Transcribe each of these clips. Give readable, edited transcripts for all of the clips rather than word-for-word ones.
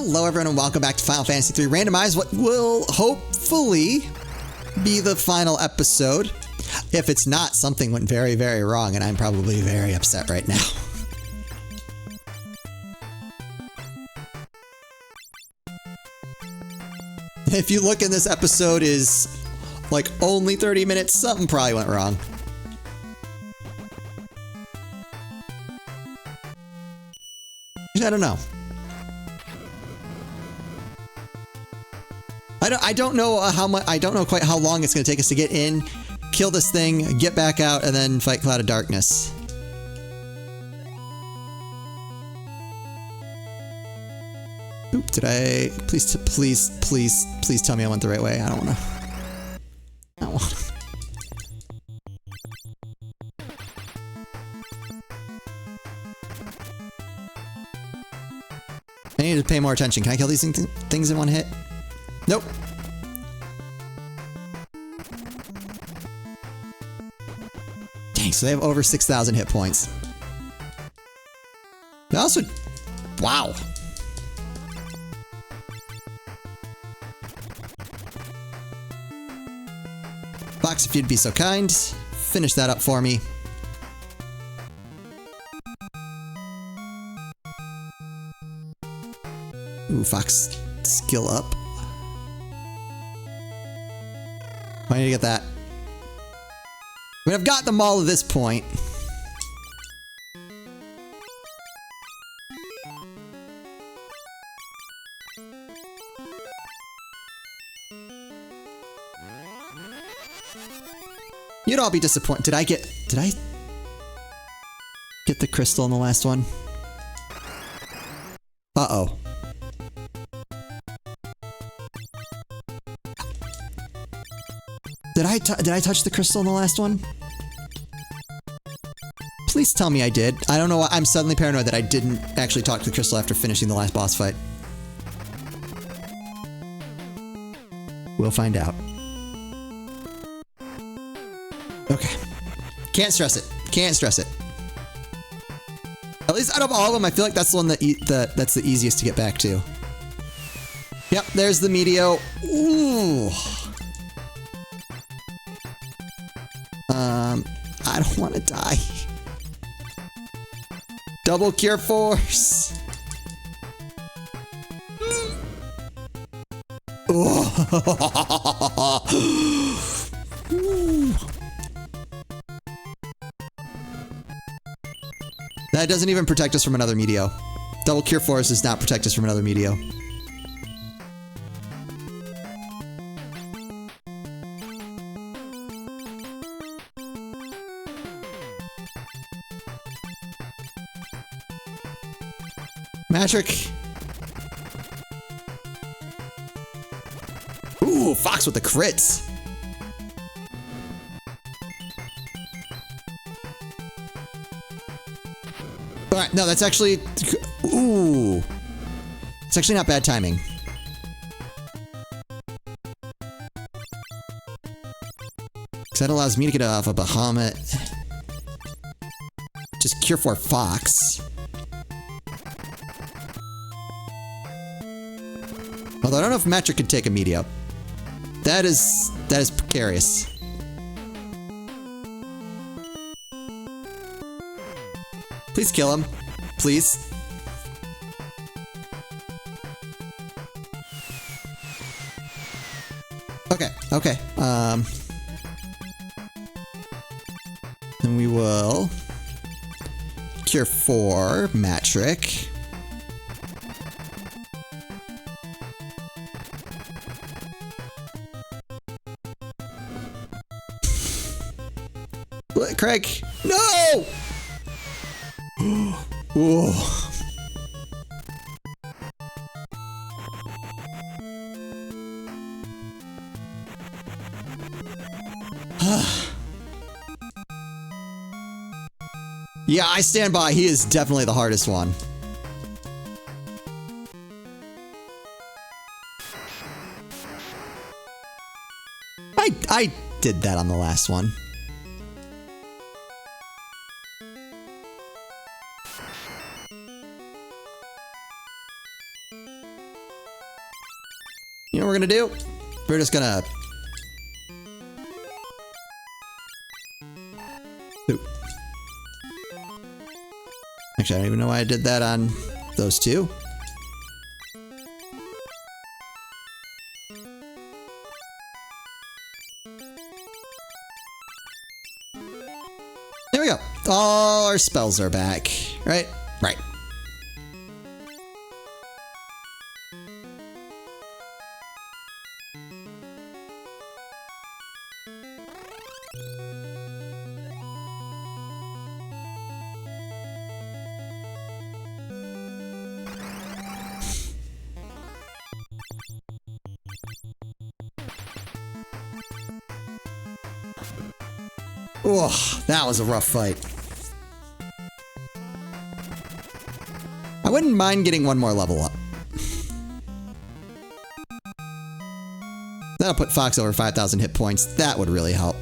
Hello everyone and welcome back to Final Fantasy III Randomized, what will hopefully be the final episode. If it's not, something went very, very wrong and I'm probably very upset right now. If you look in this episode is like only 30 minutes, something probably went wrong. I don't know. I don't know how much. I don't know quite how long it's going to take us to get in, kill this thing, get back out, and then fight Cloud of Darkness. Oop! Did I? Please tell me I went the right way. I don't want to. I don't want to. I need to pay more attention. Can I kill these things in one hit? Nope. Dang, so they have over 6,000 hit points. They also... Wow. Fox, if you'd be so kind, finish that up for me. Ooh, Fox, skill up. I need to get that. I mean, I've got them all at this point. You'd all be disappointed. Did I get the crystal in the last one? Uh-oh. Did I touch the crystal in the last one? Please tell me I did. I don't know why I'm suddenly paranoid that I didn't actually talk to the crystal after finishing the last boss fight. We'll find out. Okay. Can't stress it. Can't stress it. At least out of all of them, I feel like that's the one that's the easiest to get back to. Yep, there's the Meteo. Ooh. I don't want to die. Double cure force. That doesn't even protect us from another Meteo. Double cure force does not protect us from another Meteo. Magic. Ooh, Fox with the crits. Alright, no, that's actually... Ooh. It's actually not bad timing. Because that allows me to get off a Bahamut. Just cure for Fox. Although I don't know if Metric could take a Meteo. That is precarious. Please kill him. Please. Okay, okay. Then we will cure for Metric. Craig, no! Whoa. Yeah, I stand by. He is definitely the hardest one. I did that on the last one. You know what we're gonna do? We're just gonna... Ooh. Actually, I don't even know why I did that on those two. There we go. All our spells are back. Right? Right. Oh, that was a rough fight. I wouldn't mind getting one more level up. That'll put Fox over 5,000 hit points. That would really help.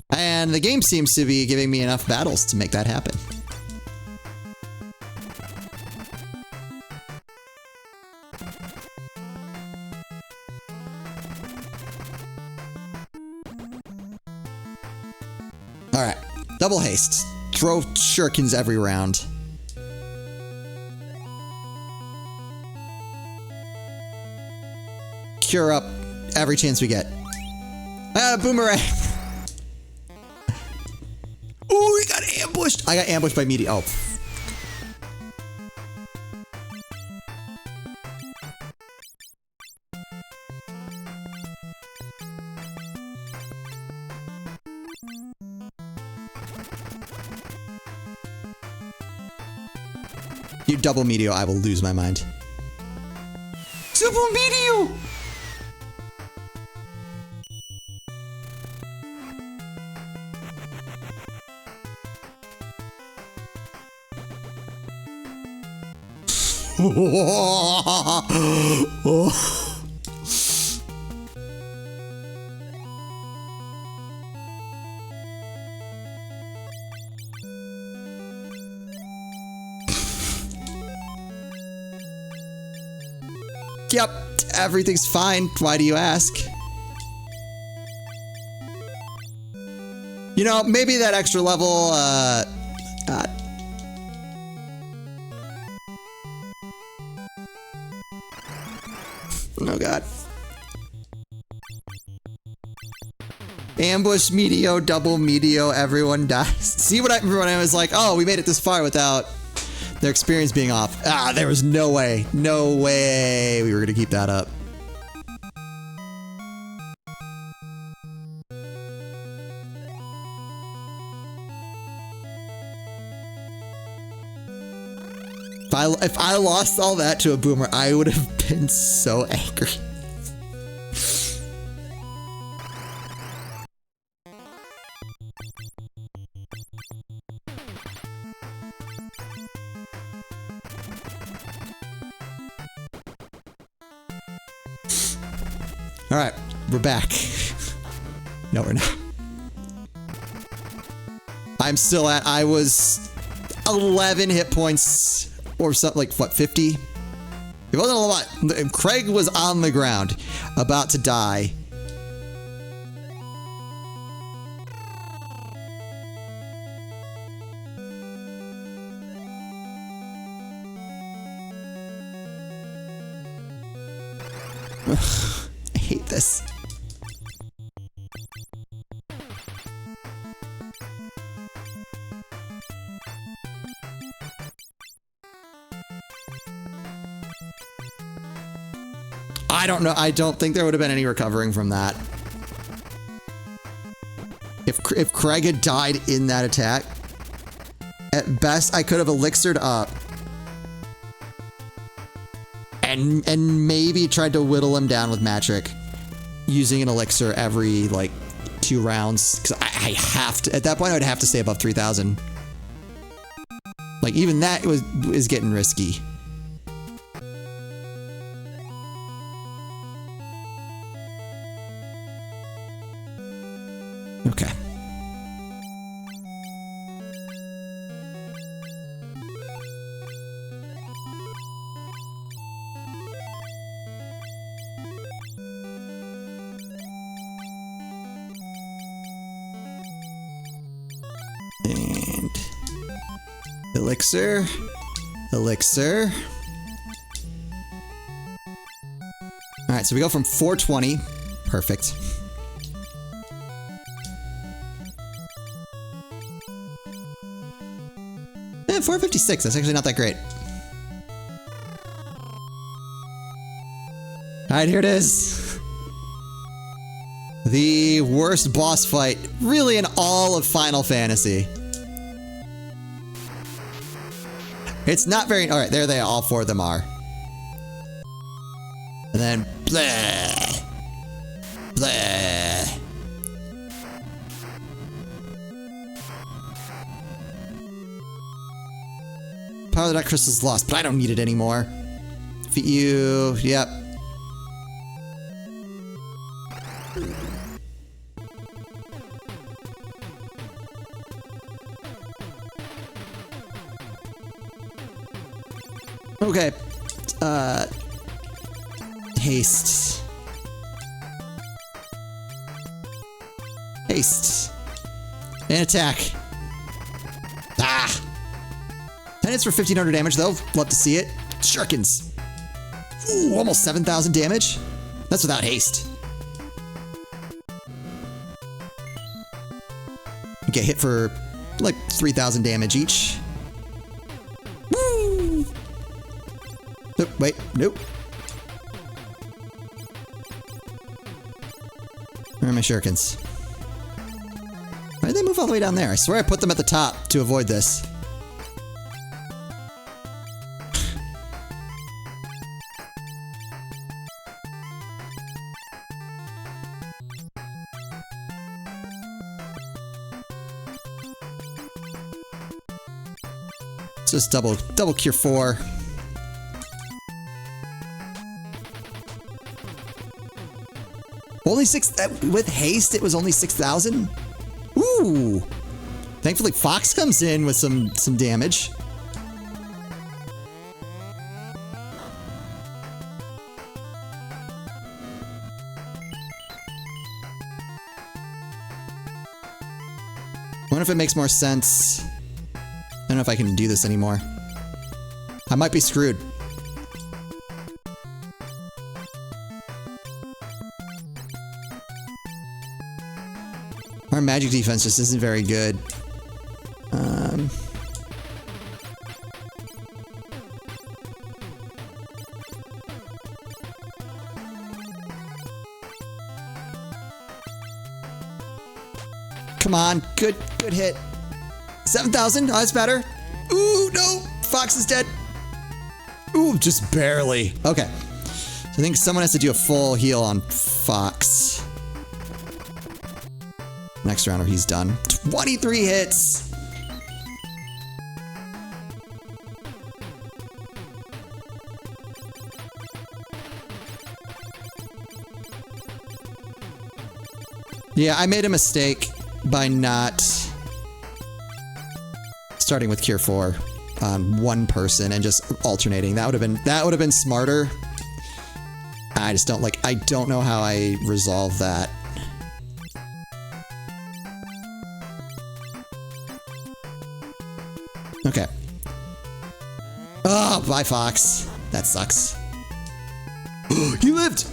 And the game seems to be giving me enough battles to make that happen. Alright, double haste. Throw shurikens every round. Cure up every chance we get. Ah, boomerang! Ooh, we got ambushed! I got ambushed by meteor. Oh. You double meteor, I will lose my mind. Double meteor! Yep, everything's fine. Why do you ask? You know, maybe that extra level, oh god. Ambush, meteor, double meteor, everyone dies. See what everyone was like, oh, we made it this far without their experience being off. Ah, there was no way we were gonna keep that up. If I lost all that to a boomer, I would have been so angry. All right, we're back. No, we're not. I'm still at, I was 11 hit points or something, like what, 50? It wasn't a lot. Craig was on the ground, about to die. I hate this. I don't know. I don't think there would have been any recovering from that. If Craig had died in that attack, at best I could have elixired up and maybe tried to whittle him down with magic using an elixir every like 2 rounds, because I have to, at that point I would have to stay above 3,000. Like even that is getting risky. Okay. Elixir. Elixir. Alright, so we go from 420. Perfect. Eh, 456. That's actually not that great. Alright, here it is. The worst boss fight, really, in all of Final Fantasy. It's not very... Alright, there they are. All four of them are. And then... Bleh. Bleh. Power of the Dark Crystal's lost, but I don't need it anymore. Defeat you... Yep. Okay. Haste. Haste. And attack. Ah! 10 hits for 1500 damage, though. Love to see it. Shurikens. Ooh, almost 7,000 damage. That's without haste. Get hit for like 3,000 damage each. Woo! Nope, wait, nope. Where are my shurikens? Why did they move all the way down there? I swear I put them at the top to avoid this. Let's just double cure 4. Only 6, with haste it was only 6,000? Ooh! Thankfully Fox comes in with some damage. I wonder if it makes more sense. I don't know if I can do this anymore. I might be screwed. Our magic defense just isn't very good. Come on, good hit. 7,000, oh, that's better. Ooh, no, Fox is dead. Ooh, just barely. Okay, so I think someone has to do a full heal on Fox. Next round, or he's done. 23 hits. Yeah, I made a mistake by not starting with Cure 4 on one person and just alternating. That would have been smarter. I just don't like. I don't know how I resolve that. Okay. Oh, bye, Fox. That sucks. He lived!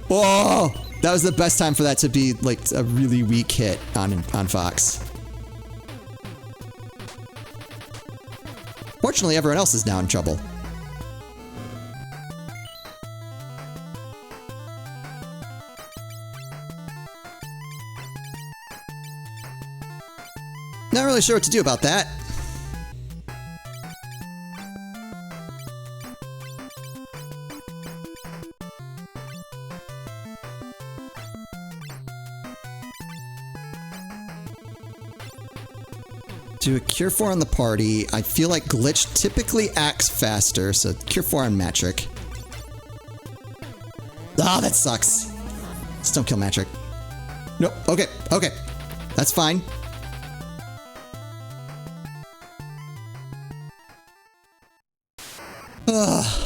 Oh, that was the best time for that to be like a really weak hit on Fox. Fortunately, everyone else is now in trouble. Not really sure what to do about that. Do a Cure 4 on the party. I feel like Glitch typically acts faster, so Cure 4 on Matrick. Ah, that sucks. Just don't kill Matrick. Nope. Okay. Okay. That's fine. Ugh.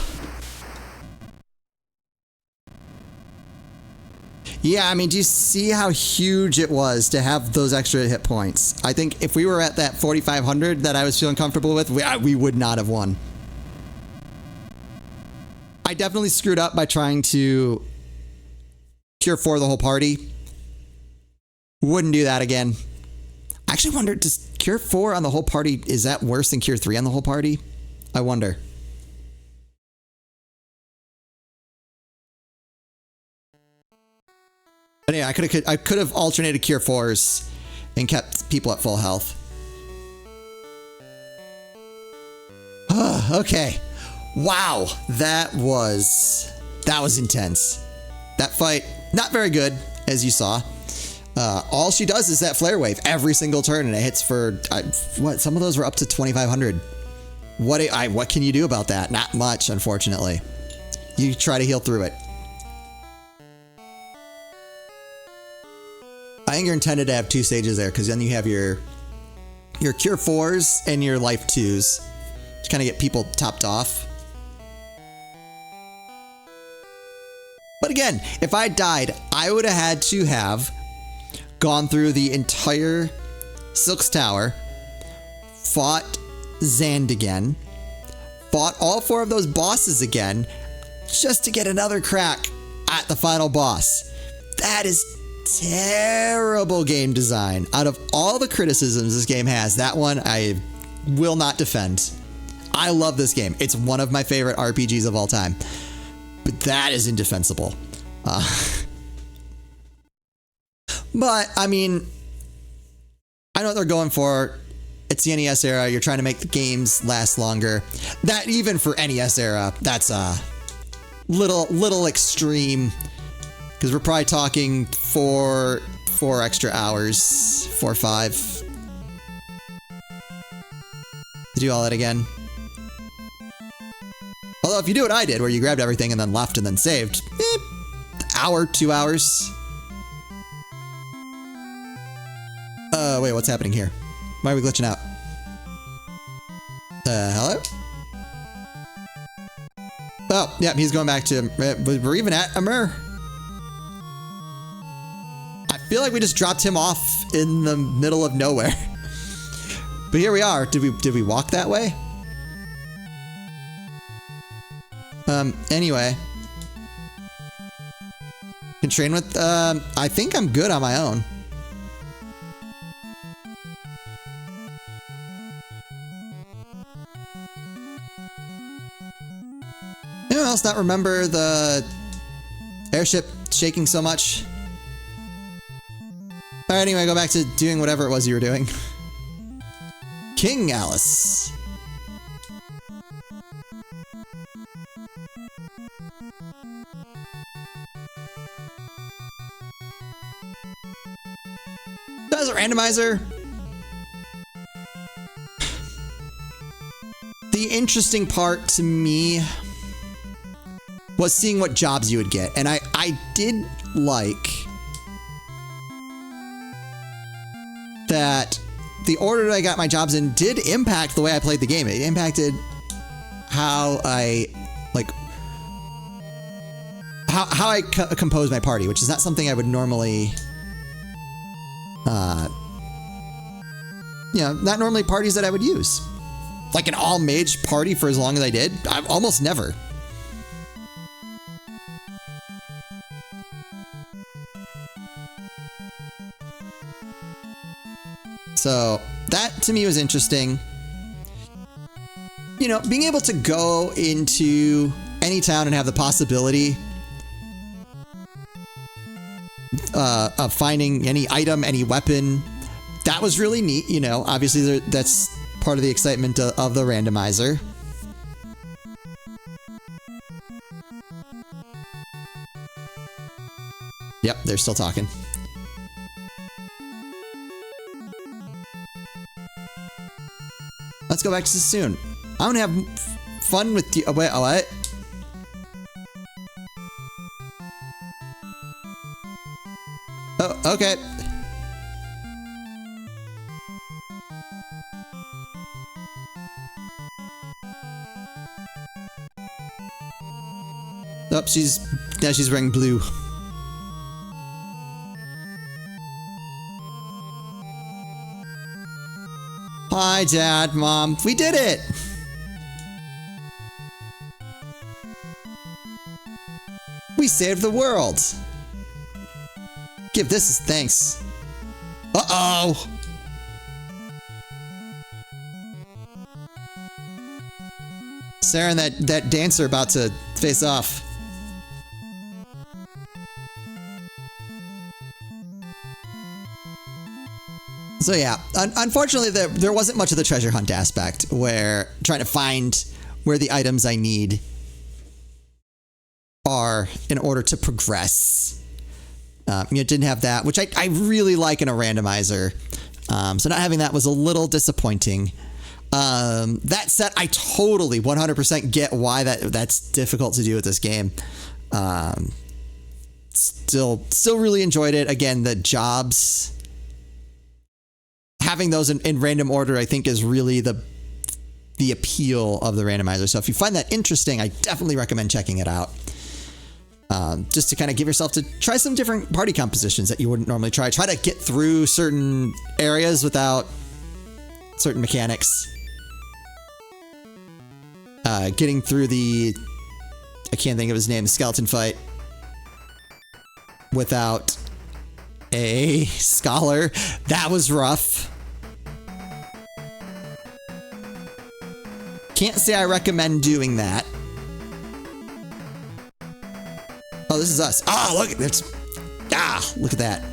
Yeah, I mean, do you see how huge it was to have those extra hit points? I think if we were at that 4,500 that I was feeling comfortable with, we would not have won. I definitely screwed up by trying to cure 4 the whole party. Wouldn't do that again. I actually wonder, does cure 4 on the whole party, is that worse than cure 3 on the whole party? I wonder. But yeah, I could have alternated cure 4s and kept people at full health. Okay. Wow, that was intense. That fight, not very good, as you saw. All she does is that flare wave every single turn, and it hits for what? Some of those were up to 2,500. What can you do about that? Not much, unfortunately. You try to heal through it. I think you're intended to have 2 stages there, because then you have your cure 4s and your life 2s to kind of get people topped off. But again, if I died, I would have had to have gone through the entire Silk's Tower, fought Zand again, fought all 4 of those bosses again, just to get another crack at the final boss. That is terrible game design. Out of all the criticisms this game has, that one I will not defend. I love this game. It's one of my favorite RPGs of all time. But that is indefensible. But, I mean, I know what they're going for. It's the NES era. You're trying to make the games last longer. That, even for NES era, that's a little extreme. Because we're probably talking 4 extra hours. 4 or 5. To do all that again. Although if you do what I did, where you grabbed everything and then left and then saved, hour, 2 hours. Wait, what's happening here? Why are we glitching out? Hello? Oh, yeah, he's going back to... We're even at Amur. I feel like we just dropped him off in the middle of nowhere. But here we are. Did we walk that way? Anyway. Can train with, I think I'm good on my own. Anyone else not remember the airship shaking so much? Alright, anyway, go back to doing whatever it was you were doing. King Alice. As a randomizer, the interesting part to me was seeing what jobs you would get. And I did like that the order that I got my jobs in did impact the way I played the game. It impacted how I, like, how I compose my party, which is not something I would normally, you know, not normally parties that I would use. Like an all-mage party for as long as I did, I almost never. So that to me was interesting. You know, being able to go into any town and have the possibility of finding any item, any weapon, that was really neat. You know, obviously that's part of the excitement of the randomizer. Yep, they're still talking. Let's go back to Sassoon. I want to have fun with you. Oh, wait, what? Oh, okay. Oh, now she's wearing blue. Hi, Dad, Mom. We did it! We saved the world! Give this as thanks. Uh-oh! Sarah and that dancer about to face off. So yeah, unfortunately there wasn't much of the treasure hunt aspect where trying to find where the items I need are in order to progress. You didn't have that, which I really like in a randomizer. So not having that was a little disappointing. That said, I totally 100% get why that's difficult to do with this game. Still really enjoyed it. Again, the jobs, having those in random order, I think is really the appeal of the randomizer. So if you find that interesting, I definitely recommend checking it out. Just to kind of give yourself to try some different party compositions that you wouldn't normally try. Try to get through certain areas without certain mechanics. Getting through I can't think of his name, the skeleton fight without a scholar. That was rough. Can't say I recommend doing that. Oh, this is us. Oh, look, look at that.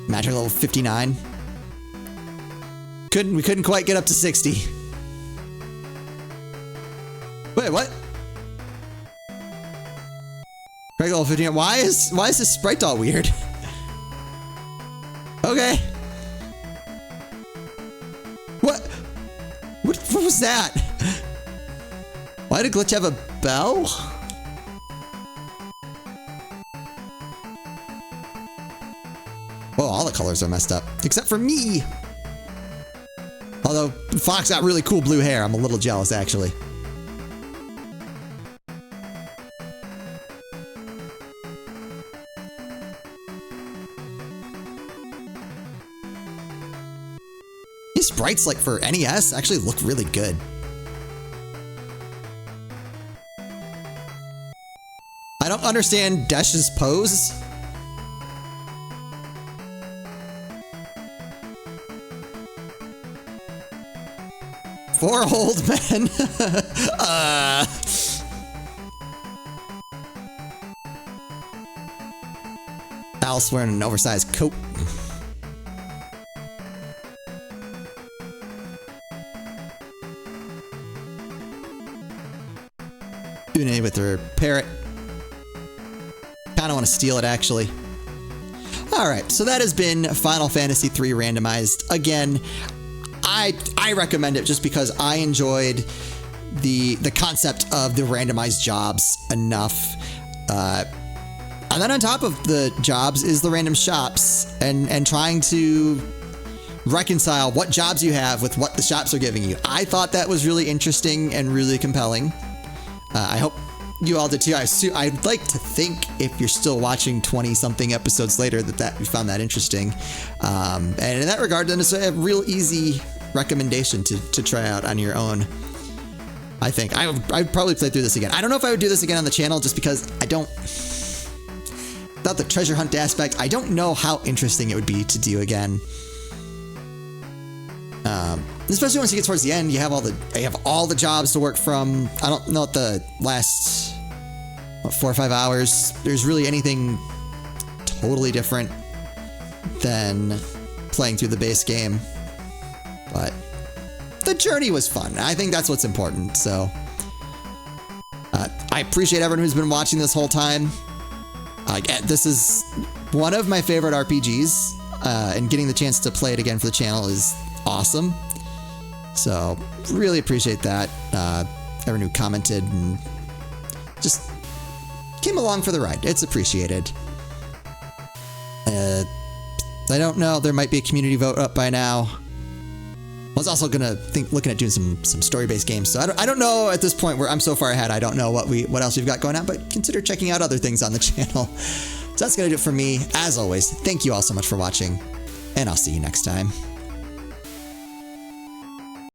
Magic level 59. We couldn't quite get up to 60. Wait, what? Magic level 59. Why is this sprite all weird? Okay. What was that? Why did Glitch have a bell? Oh, all the colors are messed up. Except for me! Although, Fox got really cool blue hair. I'm a little jealous, actually. These sprites, like for NES, actually look really good. I don't understand Desh's pose. Four old men. Al's wearing an oversized coat. Doing it with her parrot. Kinda want to steal it, actually. Alright, so that has been Final Fantasy III Randomized. Again, I recommend it just because I enjoyed the concept of the randomized jobs enough. And then on top of the jobs is the random shops and trying to reconcile what jobs you have with what the shops are giving you. I thought that was really interesting and really compelling. I hope you all did too. I'd like to think if you're still watching 20-something episodes later that you found that interesting. And in that regard, then it's a real easy recommendation to try out on your own. I think I'd probably play through this again. I don't know if I would do this again on the channel just because without the treasure hunt aspect, I don't know how interesting it would be to do again. Especially once you get towards the end, you have all the jobs to work from. I don't know what the last 4 or 5 hours there's really anything totally different than playing through the base game. But the journey was fun. I think that's what's important. So I appreciate everyone who's been watching this whole time. This is one of my favorite RPGs, and getting the chance to play it again for the channel is awesome. So really appreciate that. Everyone who commented and just came along for the ride. It's appreciated. I don't know. There might be a community vote up by now. I was also looking at doing some story-based games. So I don't know at this point where I'm so far ahead. I don't know what else we've got going on, but consider checking out other things on the channel. So that's gonna do it for me. As always, thank you all so much for watching, and I'll see you next time.